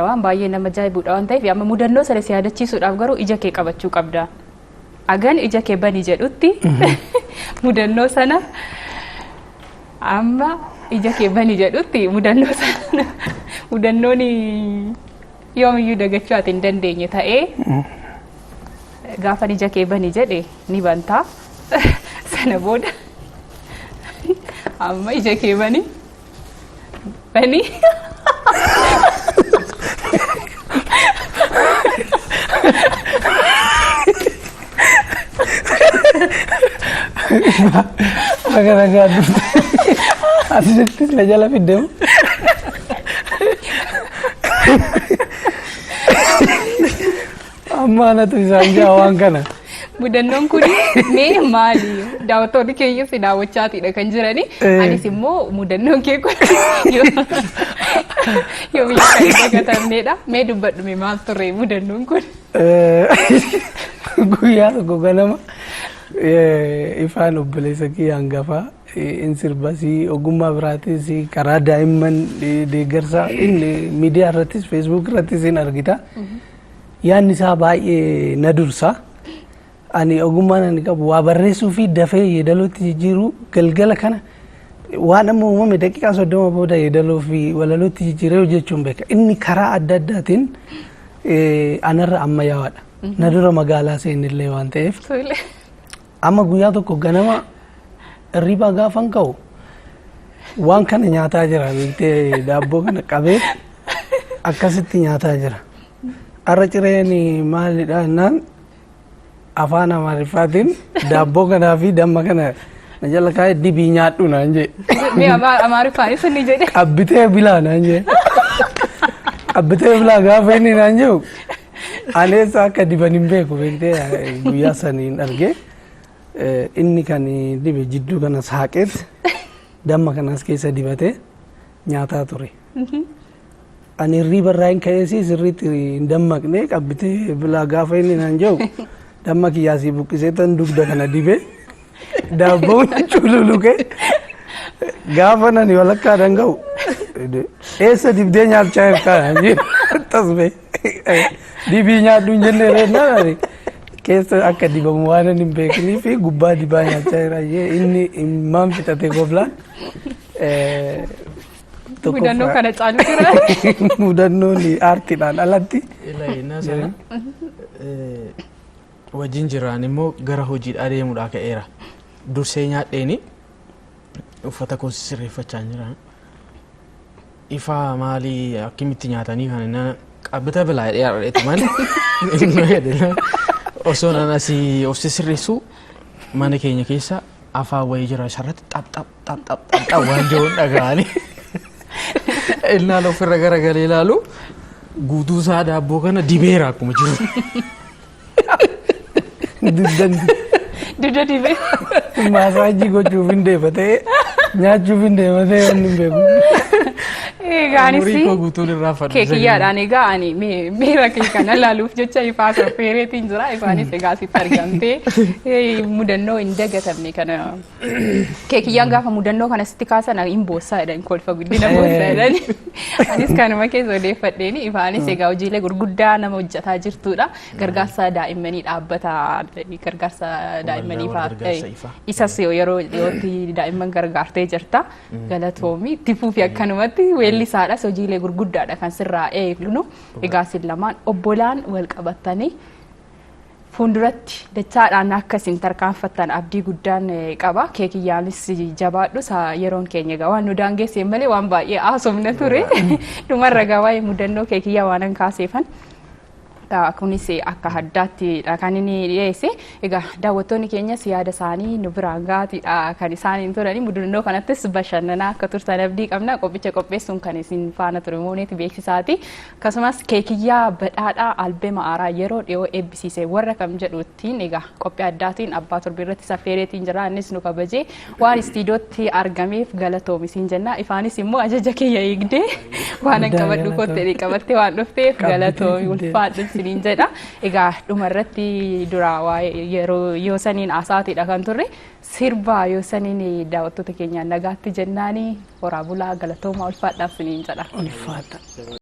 Waan baay'ee nama ajaa'ibuudha waan ta'eef amma mudannoo sana si yaadachiisuudhaaf garuu ija kee qabachuu qabda. Agan ija kee bani jedhutti mudannoo sana amma ija kee bani jedhutti mudannoo sana mudannoon yoomiyyuu dagachuu ati hin dandeenye ta'ee gaafa ija kee bani jedhe ni bantaa sana booda amma ija kee bani Agak-agak asli la jala video. Amma tu saja awang kana. Mudannoon kun mee maali? Daawwattoonni keenya si daawwachaatiidha kan jirani. Anis immoo mudannoon kee kun yoo biyya kan dagatamneedha. Mee dubbadhu mee maal turre mudannoon kun? Guyyaa tokko ganama ifaan obboleessa kee hangafa insirbasii ogummaa biraatis karaa daa'imman deeggarsaa inni miidiyaa irrattis feesbuuk irrattis hin argita. Yaanni isaa baay'ee na dursa. Ani ogummaan ani qabu waa barreessuu fi dafee yeedalootti jijjiiruu galgala kana waan amma uumame daqiiqaa 30 booda yeedaloo fi walalootti jijjiiree hojjechuun beeka. Inni karaa adda addaatiin anarra ammayyaa'aadha. Na dura magaalaa seenillee waan ta'eef amma guyyaa tokko ganama riba gaafan ka'u waan kana nyaataa jira biltee daabboo kana qabee akkasitti nyaataa jira. Arra cireeni maalidha naan afaan Amaariffaatiin daabboo kanaa fi damma kana na jala kaa'ee dibii nyaadhu naan jee. Mee Amaariffaanis ni jedhe. Qabbitee bilaa naan jee. Qabbitee bilaa gaafa inni naan jehu aneessa akka diban hin beeku beektee guyyaa saniin argee inni kan dibe jidduu kana saaqeet damma kanas keessa dibatee nyaataa ture. Ani ribarraa hin ka'eesii sirriitti hin dammaqne qabbitee bilaa gaafa inni naan jehu damma kiyyaasii buqqisee tan dugda kana dibe daabboon cululuqee gaafa nani walakkaa dhanga'u eessa dibdee nyaachaa jirtaa naan jedhu tasbee dibii nyaadhuun jennee reennaan keessa akka dibamu waan hin beeknii fi gubbaa dibaa nyaachaa jira inni immaan fixate goflaan mudannoo kana caalu jira. Mudannoon aartiidhaan alatti. Ilaayinaa sana wajjin jiraan immoo gara hojii adeemuudhaa ka'eera. Dursee nyaadheeni uffata koos sirreeffachaa jira. Ifa maalii akkamitti nyaatanii kan qabbita bilaa dheeradheetu malee osoo nan asii of sirreessu mana keenya keessa afaan wayii jira sharratti xap waan jiruun dhaga'anii ilaalu ofirra garagalee ilaalu guutuu isaa daabboo kana dibeera akkuma jiru. Dudda dibee. Maasaajii gochuuf hin deefatee nyaachuuf hin deefatee waan hin beeku. Gaanisi keekiyyaadhaan egaa ani miira kee kana laaluuf jecha ifaa saffeereetiin jira. Ifaanis egaa sitti argamtee mudannoo hin dagatamne kana keekiyyaan gaafa mudannoo kana sitti kaasan hin boossaa jedhan kolfa guddina boossaa jedhan. Anis kanuma keessa odeeffadheeni ifaanis egaa hojiilee gurguddaa nama hojjetaa jirtudha. Gargaarsa daa'immanii dhaabbata gargaarsa daa'immanii isas yeroo dhiyootti daa'imman gargaartee jirta. Galatoomi tifuu fi akkanumatti weellisaadhas hojiilee gurguddaadha kan sirraa eegnu. Egaa isin lamaan obbolaan wal qabatanii fuulduratti dachaadhaan akkasiin tarkaanfattan abdii guddaan qaba. Keekiyyaanis jabaadhu yeroon keenya egaa waan nu daangeessee malee waan baay'ee haasofna ture. Dhumarra egaa waa'ee mudannoo keekiyyaa waan kaaseefan kunis akka addaatti kan inni dhiyeesse. Egaa daawwattoonni keenyas yaada isaanii nu biraan gaatiidha kan isaaniin turani. Mudannoo kanattis bashannanaa akka turtan abdii qabna. Qophicha qopheessuun kan isin faana ture mooneeti beeksisaati. Akkasumas keekiyyaa badhaadhaa albeema aaraa yeroo dhiyoo eebbisiise warra kam jedhuttiin egaa qophii addaatiin abbaa torbii irratti saffeereetiin jira. Innis nu kabajee waan istiidootti argameef galatoomisin jenna. Ifaanis immoo ajaja kiyya eegdee waan qabadhu kottee qabattee waan dhufteef galatoomi ulfaadhu siniin jedha. Egaa dhumarratti dura yeroo yoo saniin asaatiidha kan turre sirba yoo saniin daawwattoota keenyaan nagaatti jennaani horaa bulaa galatooma ulfaadhaaf siniin jedha.